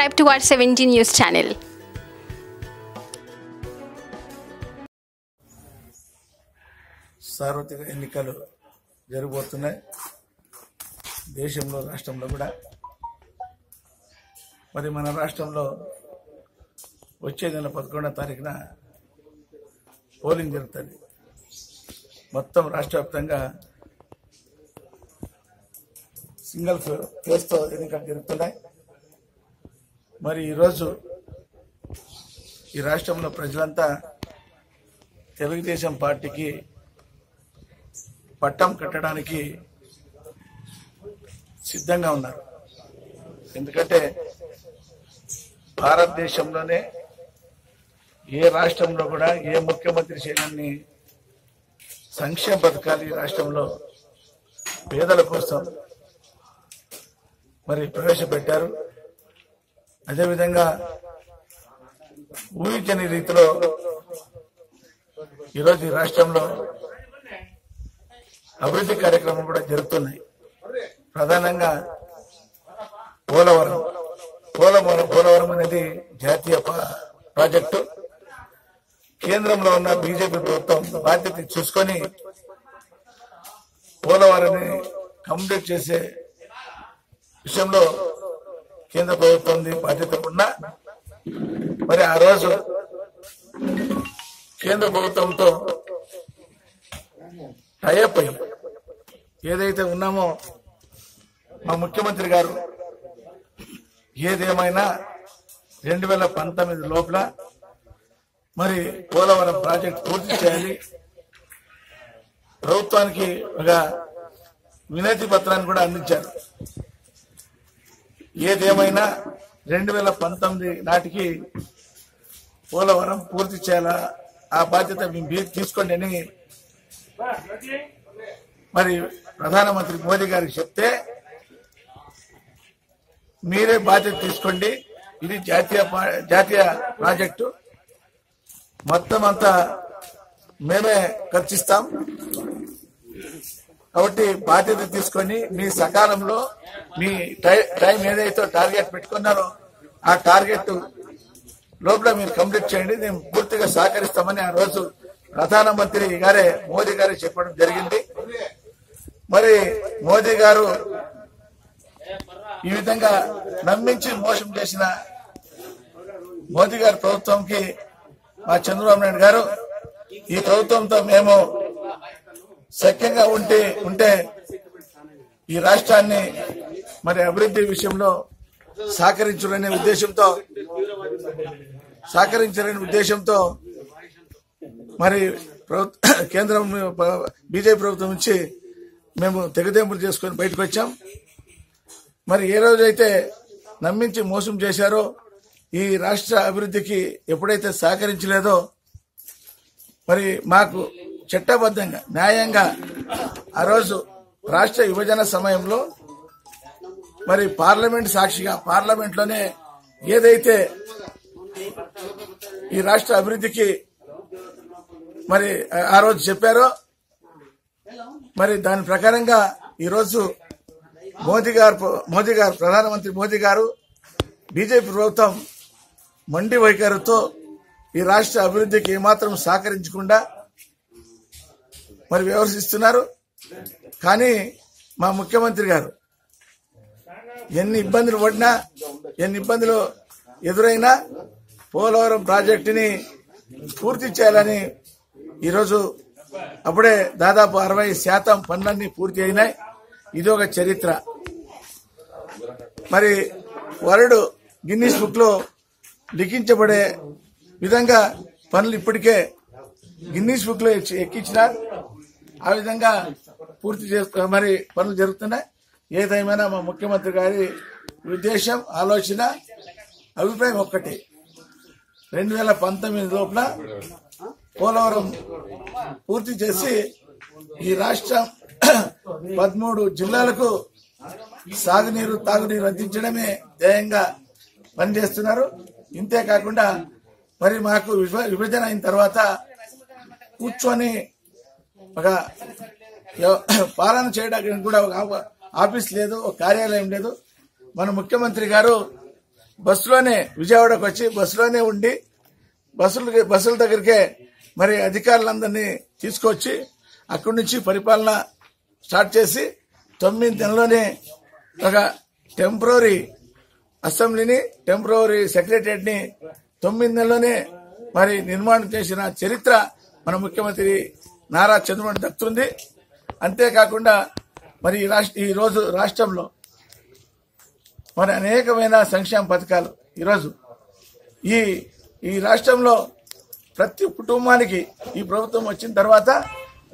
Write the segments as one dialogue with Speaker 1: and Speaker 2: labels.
Speaker 1: subscribe to our 70 News channel.
Speaker 2: సార్వత్రిక ఎన్నికలు జరగబోతున్నాయి దేశంలో రాష్ట్రంలో కూడా. మరి మన రాష్ట్రంలో వచ్చే నెల 11వ తారీఖున పోలింగ్ జరుగుతుంది. మొత్తం రాష్ట్ర వ్యాప్తంగా సింగిల్ ఫేజ్తో ఎన్నికలు జరుగుతున్నాయి. మరి ఈరోజు ఈ రాష్ట్రంలో ప్రజలంతా తెలుగుదేశం పార్టీకి పట్టం కట్టడానికి సిద్ధంగా ఉన్నారు. ఎందుకంటే భారతదేశంలోనే ఏ రాష్ట్రంలో కూడా ఏ ముఖ్యమంత్రి చేయని సంక్షేమ పథకాలు ఈ రాష్ట్రంలో పేదల కోసం మరి ప్రవేశపెట్టారు. అదేవిధంగా ఊహించని రీతిలో ఈరోజు ఈ రాష్ట్రంలో అభివృద్ధి కార్యక్రమాలు కూడా జరుగుతున్నాయి. ప్రధానంగా పోలవరం అనేది జాతీయ ప్రాజెక్టు. కేంద్రంలో ఉన్న బీజేపీ ప్రభుత్వం బాధ్యత చూసుకొని పోలవరాన్ని కంప్లీట్ చేసే విషయంలో కేంద్ర ప్రభుత్వం బాధ్యత ఉన్నా మరి ఆ రోజు కేంద్ర ప్రభుత్వంతో టైఅప్ అయ్యి ఏదైతే ఉన్నామో మా ముఖ్యమంత్రి గారు ఏదేమైనా 2019 లోపల మరి పోలవరం ప్రాజెక్ట్ పూర్తి చేయాలి, ప్రభుత్వానికి ఒక వినతి పత్రాన్ని కూడా అందించారు. ఏదేమైనా 2019 నాటికి పోలవరం పూర్తి చేయాలా, ఆ బాధ్యత మీరు తీసుకోండి అని మరి ప్రధానమంత్రి మోదీ గారికి చెప్తే మీరే బాధ్యత తీసుకోండి, ఇది జాతీయ ప్రాజెక్టు, మొత్తం అంతా మేమే ఖర్చిస్తాం కాబట్టి బాధ్యత తీసుకొని మీ సకాలంలో మీ టైం ఏదైతే టార్గెట్ పెట్టుకున్నారో ఆ టార్గెట్ లోపల మీరు కంప్లీట్ చేయండి, మేము పూర్తిగా సహకరిస్తామని ఆ రోజు ప్రధానమంత్రి గారే మోదీ గారే చెప్పడం జరిగింది. మరి మోదీ గారు ఈ విధంగా నమ్మించి మోసం చేసిన మోదీ గారి ప్రభుత్వంకి మా చంద్రబాబు నాయుడు గారు ఈ ప్రభుత్వంతో మేము సఖ్యంగా ఉంటే ఈ రాష్ట్రాన్ని మరి అభివృద్ధి విషయంలో సహకరించాలనే ఉద్దేశంతో మరి కేంద్రం బీజేపీ ప్రభుత్వం నుంచి మేము తెగదెంపులు చేసుకొని బయటకు వచ్చాం. మరి ఏ రోజైతే నమ్మించి మోసం చేశారో ఈ రాష్ట్ర అభివృద్ధికి ఎప్పుడైతే సహకరించలేదో మరి మాకు చట్టబద్ధంగా న్యాయంగా ఆ రోజు రాష్ట్ర విభజన సమయంలో మరి పార్లమెంట్ సాక్షిగా పార్లమెంట్లోనే ఏదైతే ఈ రాష్ట్ర అభివృద్ధికి మరి ఆ రోజు చెప్పారో మరి దాని ప్రకారంగా ఈరోజు మోదీ గారు ప్రధానమంత్రి మోదీ గారు బీజేపీ ప్రభుత్వం మొండి వైఖరితో ఈ రాష్ట్ర అభివృద్ధికి ఏమాత్రం సహకరించకుండా మరి వ్యవహరిస్తున్నారు. కానీ మా ముఖ్యమంత్రి గారు ఎన్ని ఇబ్బందులు పడినా ఎన్ని ఇబ్బందులు ఎదురైనా పోలవరం ప్రాజెక్టుని పూర్తి చేయాలని ఈరోజు అప్పుడే దాదాపు 60% పనులన్నీ పూర్తి అయినాయి. ఇది ఒక చరిత్ర. మరి వరల్డ్ గిన్నిస్ బుక్ లో లిఖించబడే విధంగా పనులు ఇప్పటికే గిన్నిస్ బుక్ లో ఎక్కించినారు. ఆ విధంగా పూర్తి చేస్తూ మరి పనులు జరుగుతున్నాయి. ఏదేమైనా మా ముఖ్యమంత్రి గారి ఉద్దేశం, ఆలోచన, అభిప్రాయం ఒక్కటి, 2019 లోపల పోలవరం పూర్తి చేసి ఈ రాష్ట్రం 13 జిల్లాలకు సాగునీరు తాగునీరు అందించడమే ధ్యేయంగా పనిచేస్తున్నారు. ఇంతే కాకుండా మరి మాకు విభజన అయిన తర్వాత కూర్చొని ఒక పాలన చేయడానికి కూడా ఒక ఆఫీస్ లేదు, ఒక కార్యాలయం లేదు. మన ముఖ్యమంత్రి గారు బస్సులోనే విజయవాడకు వచ్చి బస్సులోనే ఉండి బస్సుల దగ్గరికే మరి అధికారులందరినీ తీసుకొచ్చి అక్కడి నుంచి పరిపాలన స్టార్ట్ చేసి 9 నెలల్లోనే ఒక టెంపరరీ అసెంబ్లీని టెంపరరీ సెక్రటరియట్ ని 9 నెలల్లోనే మరి నిర్మాణం చేసిన చరిత్ర మన ముఖ్యమంత్రి నారా చంద్రబాబు దక్కుతుంది. అంతేకాకుండా మరి ఈ రోజు రాష్ట్రంలో మరి అనేకమైన సంక్షేమ పథకాలు ఈరోజు ఈ రాష్ట్రంలో ప్రతి కుటుంబానికి ఈ ప్రభుత్వం వచ్చిన తర్వాత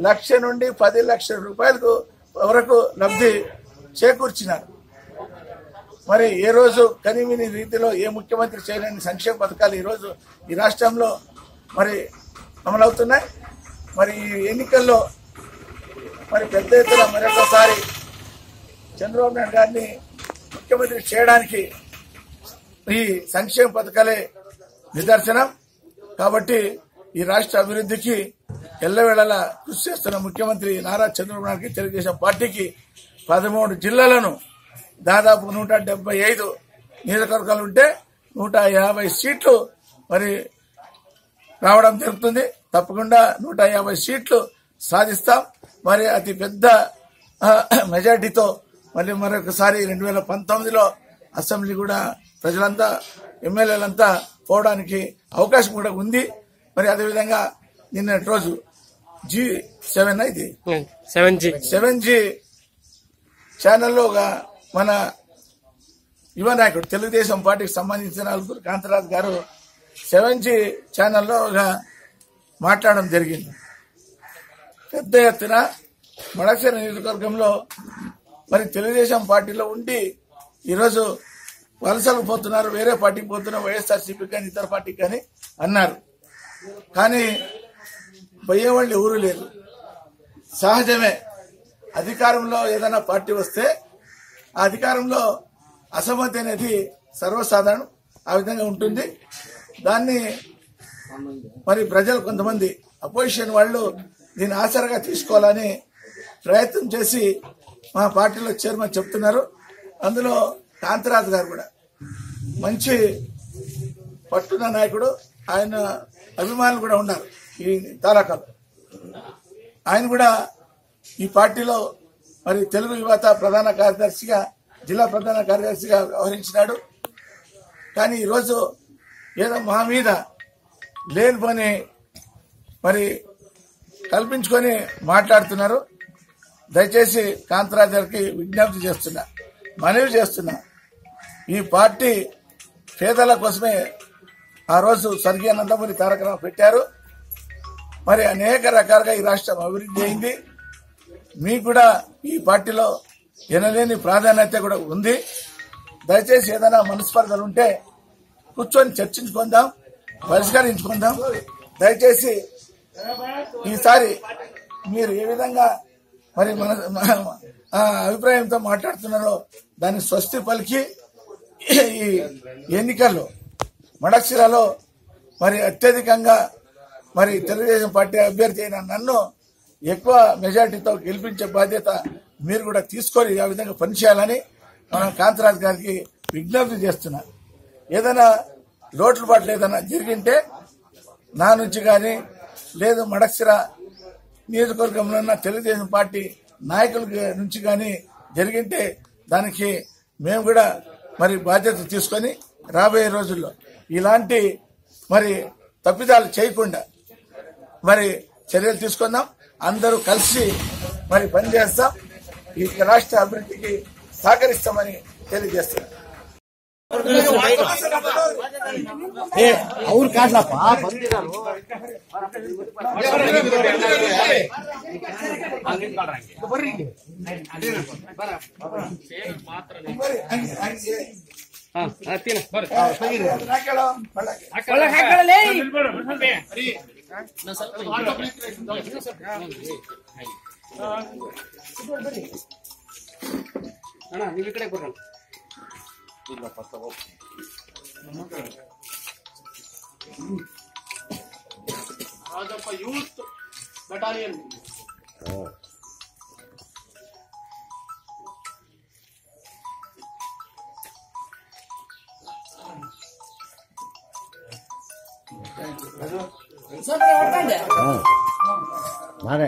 Speaker 2: 1,00,000 నుండి 10 లక్షల రూపాయలకు వరకు లబ్ధి చేకూర్చినారు. మరి ఏ రోజు కనివిని రీతిలో ఏ ముఖ్యమంత్రి చేయలేని సంక్షేమ పథకాలు ఈరోజు ఈ రాష్ట్రంలో మరి అమలవుతున్నాయి. మరి ఈ ఎన్నికల్లో మరి పెద్ద ఎత్తున మరొకసారి చంద్రబాబు నాయుడు గారిని ముఖ్యమంత్రి చేయడానికి ఈ సంక్షేమ పథకాలే నిదర్శనం. కాబట్టి ఈ రాష్ట్ర అభివృద్ధికి ఎల్లవేళలా కృషి చేస్తున్న ముఖ్యమంత్రి నారా చంద్రబాబు నాయుడుకి తెలుగుదేశం పార్టీకి 13 జిల్లాలను దాదాపు 175 నియోజకవర్గాలు ఉంటే 150 సీట్లు మరి రావడం జరుగుతుంది. తప్పకుండా 150 సీట్లు సాధిస్తాం. మరి అతి పెద్ద మెజార్టీతో మళ్ళీ మరొకసారి 2019లో అసెంబ్లీ కూడా ప్రజలంతా ఎమ్మెల్యేలంతా పోవడానికి అవకాశం కూడా ఉంది. మరి అదేవిధంగా నిన్నటి రోజు G7 ఇది 7G ఛానల్లో మన యువ నాయకుడు తెలుగుదేశం పార్టీకి సంబంధించిన కాంతరాజు గారు 7G ఛానల్లో మాట్లాడడం జరిగింది. పెద్ద ఎత్తున మడకశిర నియోజకవర్గంలో మరి తెలుగుదేశం పార్టీలో ఉండి ఈరోజు వలసలకు పోతున్నారు, వేరే పార్టీకి పోతున్నారు, వైఎస్ఆర్సీపీ కానీ ఇతర పార్టీకి కానీ అన్నారు. కానీ పోయేవాళ్ళు ఎవరూ లేరు. సహజమే, అధికారంలో ఏదైనా పార్టీ వస్తే ఆ అధికారంలో అసమ్మతి అనేది సర్వసాధారణం, ఆ విధంగా ఉంటుంది. దాన్ని మరి ప్రజలు కొంతమంది అపోజిషన్ వాళ్ళు దీన్ని ఆసరాగా తీసుకోవాలని ప్రయత్నం చేసి మా పార్టీలో చైర్మన్ చెప్తున్నారు. అందులో కాంతరాజు గారు కూడా మంచి పట్టున్న నాయకుడు, ఆయన అభిమానులు కూడా ఉన్నారు ఈ తాలూకాలో. ఆయన కూడా ఈ పార్టీలో మరి తెలుగు యువత ప్రధాన కార్యదర్శిగా, జిల్లా ప్రధాన కార్యదర్శిగా వ్యవహరించినాడు. కానీ ఈరోజు ఏదో మా మీద లేనిపోని మరి కల్పించుకొని మాట్లాడుతున్నారు. దయచేసి కాంతరాజు గారికి విజ్ఞప్తి చేస్తున్నా, మనవి చేస్తున్నా, ఈ పార్టీ పేదల కోసమే ఆ రోజు స్వర్గీయ నందమూరి తారక రామారావు పెట్టారు. మరి అనేక రకాలుగా ఈ రాష్ట్రం అభివృద్ధి అయింది. మీకు కూడా ఈ పార్టీలో ఎనలేని ప్రాధాన్యత కూడా ఉంది. దయచేసి ఏదైనా మనస్పర్ధలు ఉంటే కూర్చొని చర్చించుకుందాం, పరిష్కరించుకుందాం. దయచేసి ఈసారి మీరు ఏ విధంగా మరి అభిప్రాయంతో మాట్లాడుతున్నారో దాన్ని స్వస్తి పలికి ఈ ఎన్నికల్లో మడకశిరలో మరి అత్యధికంగా మరి తెలుగుదేశం పార్టీ అభ్యర్థి అయిన నన్ను ఎక్కువ మెజార్టీతో గెలిపించే బాధ్యత మీరు కూడా తీసుకొని ఆ విధంగా పనిచేయాలని మనం కాంతరాజు గారికి విజ్ఞప్తి చేస్తున్నా. ఏదైనా లోట్లుబాట్లు ఏదైనా జరిగింటే నా నుంచి కానీ లేదు మడకశిర నియోజకవర్గంలో ఉన్న తెలుగుదేశం పార్టీ నాయకుల నుంచి కానీ జరిగింటే దానికి మేము కూడా మరి బాధ్యత తీసుకొని రాబోయే రోజుల్లో ఇలాంటి మరి తప్పిదాలు చేయకుండా మరి చర్యలు తీసుకుందాం. అందరూ కలిసి మరి పనిచేస్తాం. ఈ రాష్ట్ర అభివృద్ధికి సహకరిస్తామని తెలియజేస్తున్నాం.
Speaker 1: ಅವ್ರ ಕಾಡ್ಲಪ್ಪ
Speaker 3: ನೀವು ಈ ಕಡೆ ಬರೋಣ. ರಾಜಪ್ಪ ಯೂತ್ ಬಟಾಲಿಯನ್
Speaker 1: బాగా